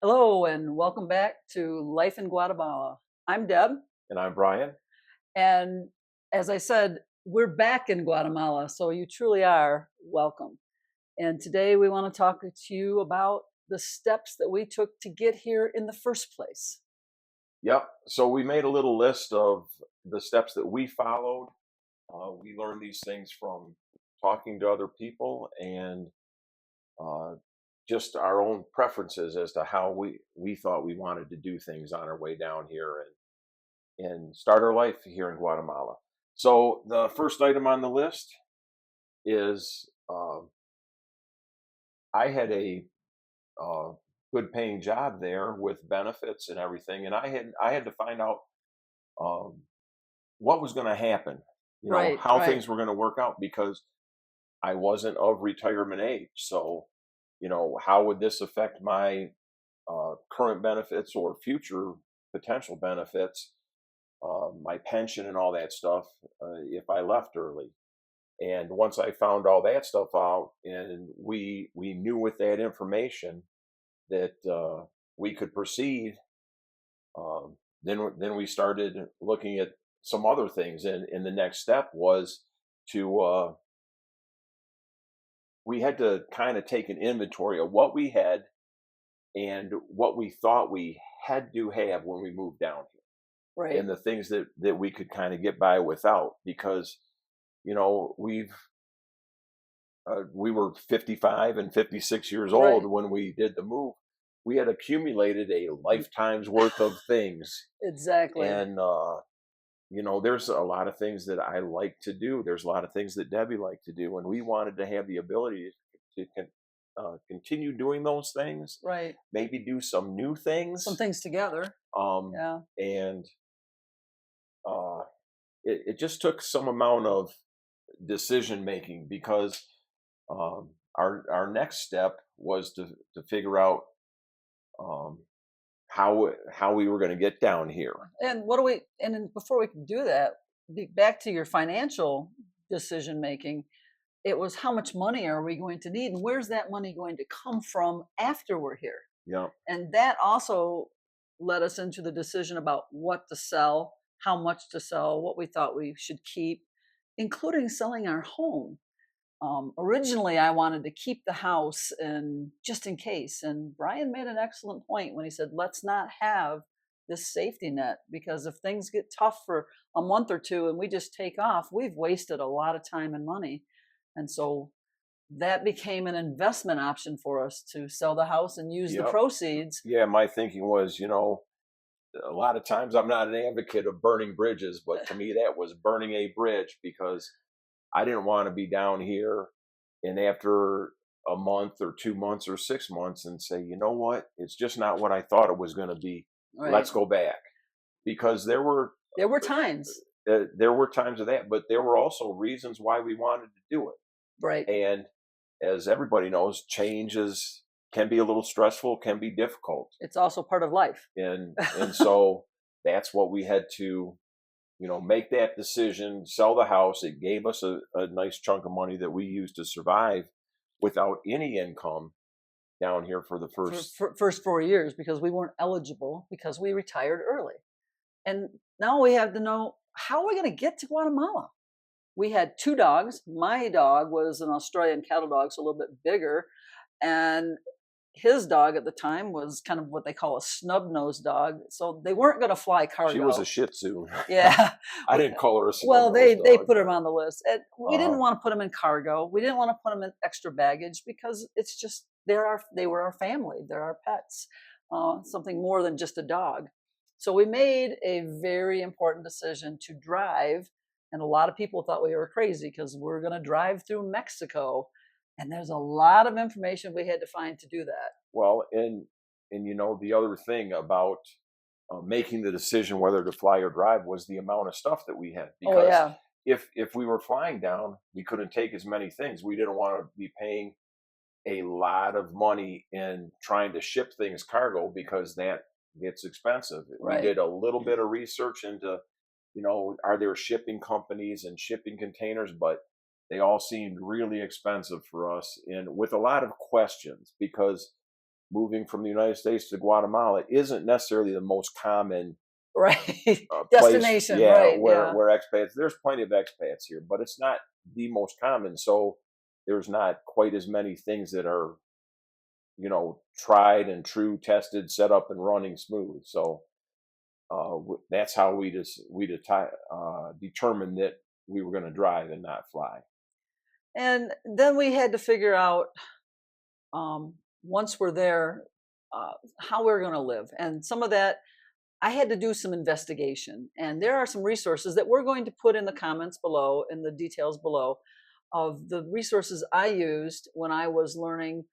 Hello and welcome back to Life in Guatemala. I'm Deb, And I'm Brian. and as I said, we're back in Guatemala, so you truly are welcome. And today we want to talk to you about the steps that we took to get here in the first place. Yep. So we made a little list of the steps that we followed. We learned these things from talking to other people and uh, just our own preferences as to how we thought we wanted to do things on our way down here and start our life here in Guatemala. So the first item on the list is I had a uh, good paying job there with benefits and everything, and I had to find out um, what was going to happen, Right, how right, things were going to work out because I wasn't of retirement age. So, how would this affect my current benefits or future potential benefits, my pension and all that stuff if I left early? And once I found all that stuff out, and we knew with that information that we could proceed, then we started looking at some other things, and the next step was to we had to kind of take an inventory of what we had and what we thought we had to have when we moved down here, right, and the things that we could kind of get by without, because we were 55 and 56 years old right. when we did the move. We had accumulated a lifetime's worth of things, Exactly. and there's a lot of things that I like to do. There's a lot of things that Debbie liked to do, and we wanted to have the ability to continue doing those things, Right. maybe do some new Some things, things together. um, Yeah. and uh, it just took some amount of decision making because our next step was to figure out um, how we were going to get down here. And what do we, and then before we can do that, back to your financial decision making, it was how much money are we going to need and where's that money going to come from after we're here? Yeah, And that also led us into the decision about what to sell, how much to sell, what we thought we should keep, including selling our home. Originally, I wanted to keep the house and just in case. And Brian made an excellent point when he said, let's not have this safety net because if things get tough for a month or two and we just take off, we've wasted a lot of time and money. And so that became an investment option for us to sell the house and use the yeah, proceeds. yeah. My thinking was, a lot of times I'm not an advocate of burning bridges, but to me that was burning a bridge because I didn't want to be down here and after a month or 2 months or 6 months and say, you know what, it's just not what I thought it was going to be. Right. Let's go back, because There were times. there were times of that, but there were also reasons why we wanted to do Right. it. And as everybody knows, changes can be a little stressful, can be difficult, It's also part of life. and so that's what we had to make that decision, sell the house. It gave us a nice chunk of money that we used to survive without any income down here for the first. For first 4 years because we weren't eligible because we retired early. And now we have to know how are we going to get to Guatemala? We had two dogs. My dog was an Australian cattle dog, so a little bit bigger. And his dog at the time was kind of what they call a snub nosed dog. So they weren't going to fly She was a cargo. Shih Tzu. Yeah. I didn't call her a snub Well, nosed they dog, put him but on the list. And we didn't want to put him in cargo. We didn't want to put him in extra baggage because it's just they were our family. They're our pets. Something more than just a dog. So we made a very important decision to drive, and a lot of people thought we were crazy because we're going to drive through Mexico, and there's a lot of information we had to find to do that. well, and the other thing about making the decision whether to fly or drive was the amount of stuff that we had, Oh because yeah, if we were flying down, we couldn't take as many things. We didn't want to be paying a lot of money in trying to ship things cargo because that gets expensive. We right. did a little bit of research into, are there shipping companies and shipping containers, but they all seemed really expensive for us and with a lot of questions because moving from the United States to Guatemala isn't necessarily the most common Right. place. Destination, Yeah, right, yeah. where expats. There's plenty of expats here, but it's not the most common. So there's not quite as many things that are, tried and true, tested, set up and running smooth. So that's how determined that we were going to drive and not fly. And then we had to figure out, um, once we're there, how we're going to live. And some of that, I had to do some investigation. And there are some resources that we're going to put in the comments below, in the details below, of the resources I used when I was learning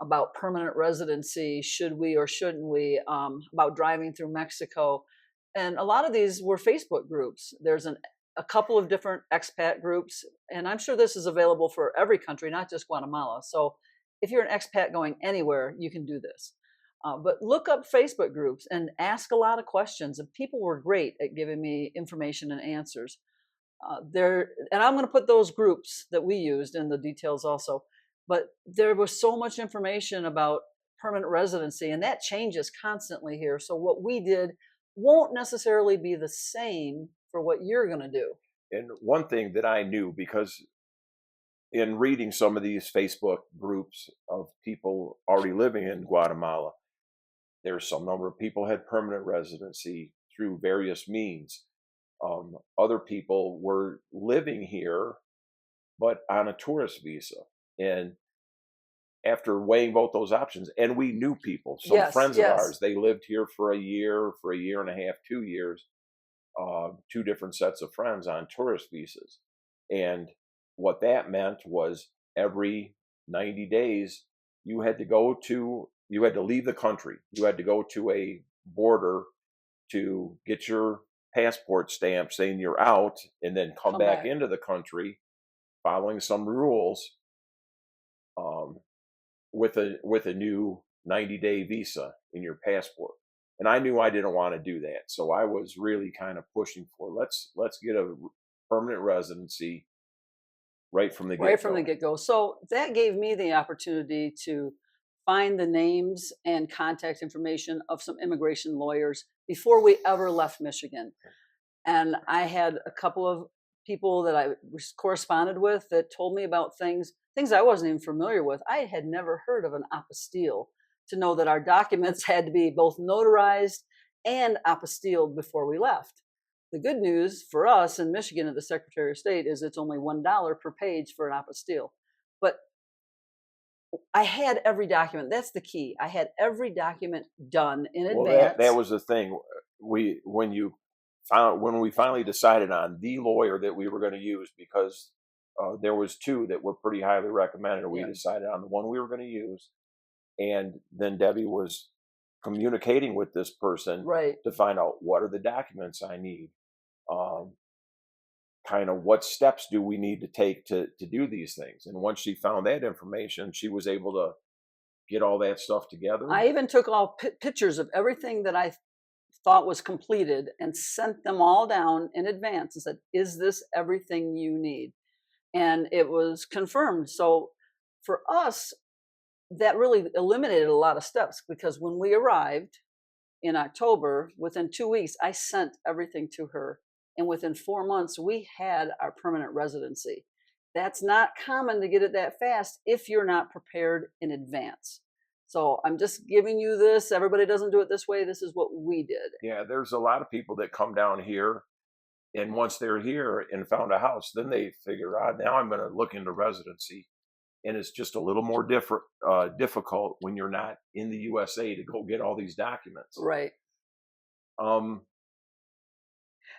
about permanent residency, should we or shouldn't we, about driving through Mexico. And a lot of these were Facebook groups. There's a couple of different expat groups, and I'm sure this is available for every country, not just Guatemala. So if you're an expat going anywhere, you can do this. But look up Facebook groups and ask a lot of questions. And people were great at giving me information and answers. And I'm going to put those groups that we used in the details also. But there was so much information about permanent residency, and that changes constantly here. So what we did won't necessarily be the same for what you're going to do. And one thing that I knew, because in reading some of these Facebook groups of people already living in Guatemala, there's some number of people had permanent residency through various means. Other people were living here, but on a tourist visa. And after weighing both those options, and we knew people, some Yes, friends of yes. ours, they lived here for a year and a half, 2 years, two different sets of friends on tourist visas. And what that meant was every 90 days, you had to leave the country. You had to go to a border to get your passport stamp saying you're out, and then come back into the country following some rules, um, with a new 90-day visa in your passport. And I knew I didn't want to do that, so I was really kind of pushing for, let's get a permanent residency right from the Right get from the go. get-go. So that gave me the opportunity to find the names and contact information of some immigration lawyers before we ever left Michigan. And I had a couple of people that I corresponded with that told me about things I wasn't even familiar with. I had never heard of an apostille, to know that our documents had to be both notarized and apostilled before we left. The good news for us in Michigan at the Secretary of State is it's only $1 per page for an apostille. But I had every document. That's the key. I had every document done in Well, that advance. was the thing. When we finally decided on the lawyer that we were going to use, because there was two that were pretty highly recommended. We Yeah, decided on the one we were going to use, and then Debbie was communicating with this person right. to find out what are the documents I need, um, kind of what steps do we need to take to do these things. And once she found that information, she was able to get all that stuff together. I even took all pictures of everything that I thought was completed and sent them all down in advance and said, is this everything you need? And it was confirmed. So for us, that really eliminated a lot of steps, because when we arrived in October, within 2 weeks, I sent everything to her. And within 4 months, we had our permanent residency. That's not common to get it that fast if you're not prepared in advance. So I'm just giving you this. Everybody doesn't do it this way. This is what we did. Yeah, there's a lot of people that come down here, and once they're here and found a house, then they figure out, now I'm going to look into residency. And it's just a little more difficult when you're not in the USA to go get all these documents. Right. Um,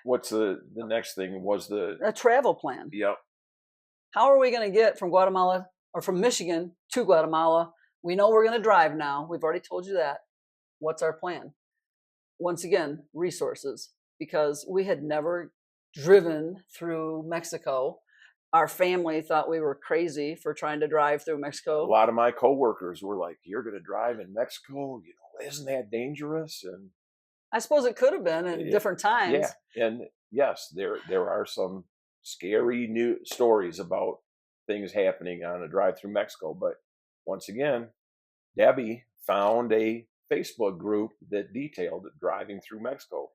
what's the next thing was A travel plan. yep. How are we going to get from Guatemala or from Michigan to Guatemala? We know we're going to drive now. We've already told you that. What's our plan? Once again, resources, because we had never driven through Mexico. Our family thought we were crazy for trying to drive through A Mexico. lot of my coworkers were like, "You're going to drive in Mexico? Isn't that dangerous?" And I suppose it could have been at it, different times. yeah, and yes, there are some scary new stories about things happening on a drive through Mexico. But once again, Debbie found a Facebook group that detailed driving through Mexico.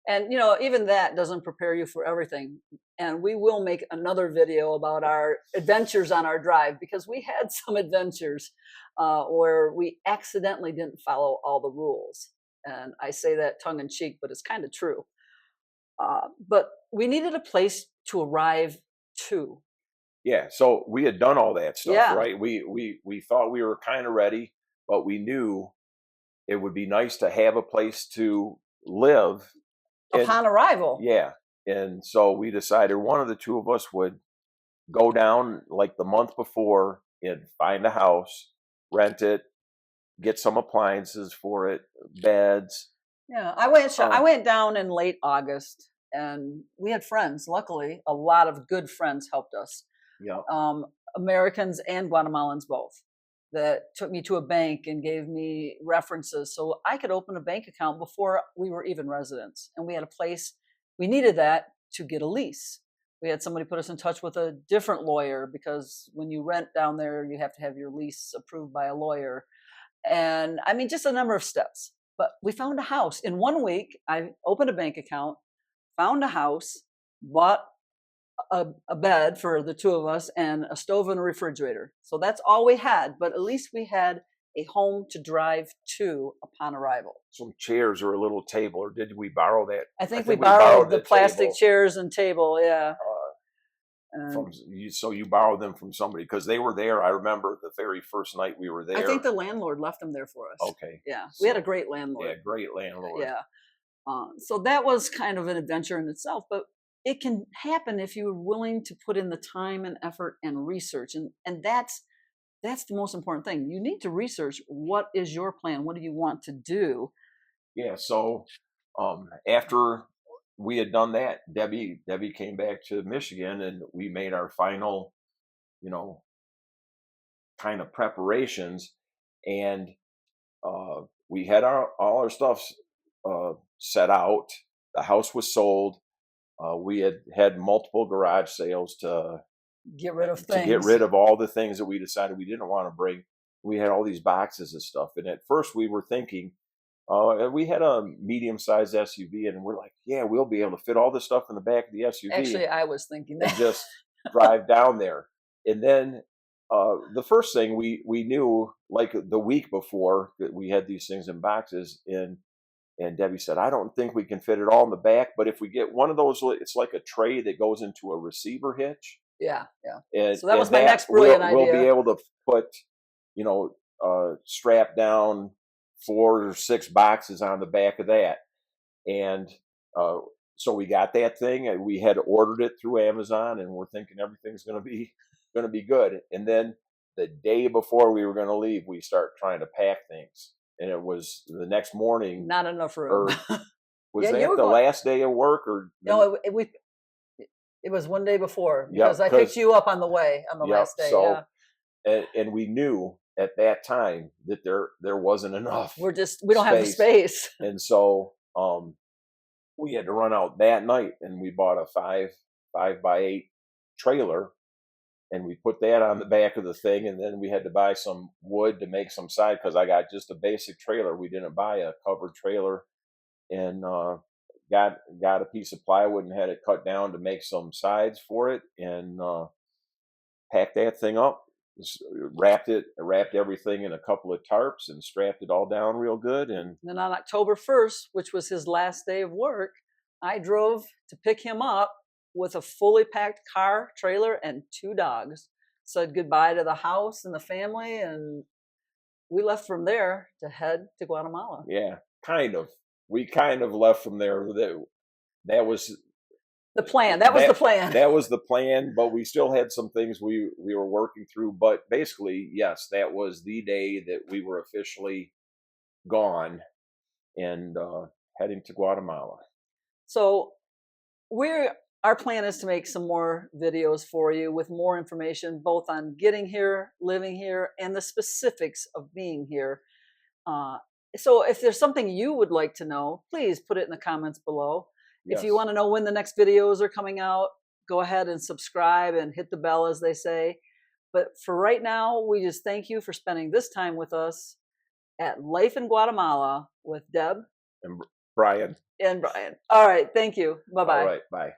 And even that doesn't prepare you for everything. And we will make another video about our adventures on our drive, because we had some adventures where we accidentally didn't follow all the rules. And I say that tongue in cheek, but it's kind of true. But we needed a place to arrive to. Yeah, so we had done all that stuff, Yeah, right? We thought we were kind of ready, but we knew it would be nice to have a place to live. And upon arrival. yeah, and so we decided one of the two of us would go down like the month before and find a house, rent it, get some appliances for it, beds. Yeah, I Uh, went down in late August, and we had friends. Luckily, a lot of good friends helped us. yeah, um, Americans and Guatemalans both, that took me to a bank and gave me references so I could open a bank account before we were even residents. And we had a place, we needed that to get a lease. We had somebody put us in touch with a different lawyer, because when you rent down there, you have to have your lease approved by a lawyer. And I mean, just a number of steps. But we found a house. In 1 week, I opened a bank account, found a house, bought a bed for the two of us, and a stove and a refrigerator. So that's all we had, but at least we had a home to drive to upon arrival. some chairs or a little table, or did we borrow that? I I think we think we borrowed borrowed the the plastic table chairs and table, yeah. from And you. So you borrowed them from somebody because they were there. I remember the very first night we were I think there. the landlord left them there for us. Okay, Yeah, we had a so great yeah, landlord. great landlord. Yeah. So that was kind of an adventure in itself, but it can happen if you're willing to put in the time and effort and research. And that's the most important thing. You need to research, what is your plan? What do you want to do? Yeah, so after we had done that, Debbie came back to Michigan, and we made our final, you know, kind of preparations, and we had our all our stuff set out. The house was sold. We had multiple garage sales Get rid of to get things. rid of all the things that we decided we didn't want to bring. We had all these boxes of stuff, and at first we were thinking, we had a medium-sized SUV, and we're like, yeah, we'll be able to fit all this stuff in the back of the SUV Actually, I was thinking and that. just drive down there. And then the first thing we knew, like the week before, that we had these things in boxes, and Debbie said, I don't think we can fit it all in the back, but if we get one of those, it's like a tray that goes into a receiver hitch, Yeah, yeah. and So that was my that next brilliant we'll be idea. able to put, you know, strap down 4 or 6 boxes on the back of that. And so we got that thing, and we had ordered it through Amazon, and we're thinking everything's going to be good. And then the day before we were going to leave, we start trying to pack things, and it was the next morning. Not enough room. Or was Yeah, you that were the going. last day of work, or No, it was one day before, yep, because I picked because you up on the way on the yep. last day. Yeah, So and we knew at that time that there wasn't enough we don't have the space, space. and so we had to run out that night, and we bought a 5x8 trailer, and we put that on the back of the thing, and then we had to buy some wood to make some side, because I got just a basic trailer. We didn't buy a covered trailer, and got a piece of plywood and had it cut down to make some sides for it, and packed that thing up, wrapped everything in a couple of tarps, and strapped it all down real good. And And then on October 1st, which was his last day of work, I drove to pick him up with a fully packed car, trailer, and 2 dogs. Said goodbye to the house and the family, and we left from there to head to Guatemala. yeah, we kind of left from there. That was The plan. That was the plan. that was the plan, but we still had some things we were working through. But basically, yes, that was the day that we were officially gone, and heading to Guatemala. So our plan is to make some more videos for you with more information, both on getting here, living here, and the specifics of being here. Uh, so if there's something you would like to know, please put it in the comments below. If you Yes, want to know when the next videos are coming out, go ahead and subscribe and hit the bell, as they say. But for right now, we just thank you for spending this time with us. at Life in Guatemala with Deb And Brian. and Brian. All right. Thank you. Bye All bye. right. Bye.